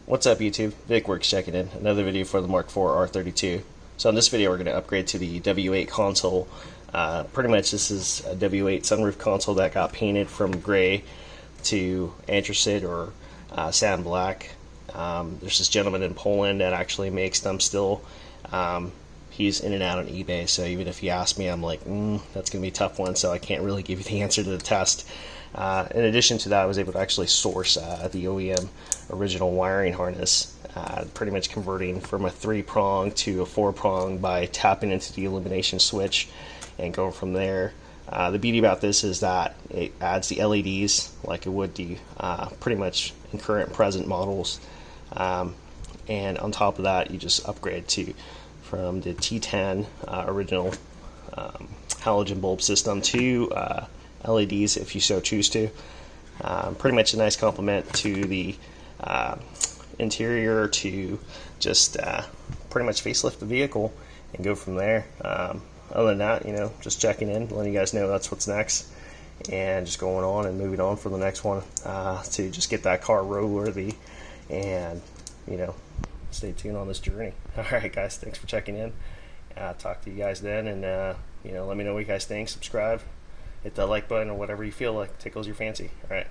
What's up YouTube? Vik-Werks checking in. Another video for the MK4 R32. So in this video we're going to upgrade to the W8 console. Pretty much this is a W8 Sunroof console that got painted from gray to anthracite or sand black. There's this gentleman in Poland that actually makes them still. He's in and out on eBay, so even if you ask me, I'm like, that's going to be a tough one, so I can't really give you the answer to the test. In addition to that, I was able to actually source the OEM original wiring harness, pretty much converting from a 3-prong to a 4-prong by tapping into the illumination switch and going from there. The beauty about this is that it adds the LEDs like it would the pretty much in current present models, and on top of that you just upgrade from the T10 original halogen bulb system to LEDs if you so choose to. Pretty much a nice complement to the interior to just pretty much facelift the vehicle and go from there. Other than that, just checking in, letting you guys know that's what's next, and just going on and moving on for the next one to just get that car roadworthy and stay tuned on this journey. Alright guys, thanks for checking in. Talk to you guys then, and let me know what you guys think. Subscribe, hit that like button, or whatever you feel like tickles your fancy. Alright.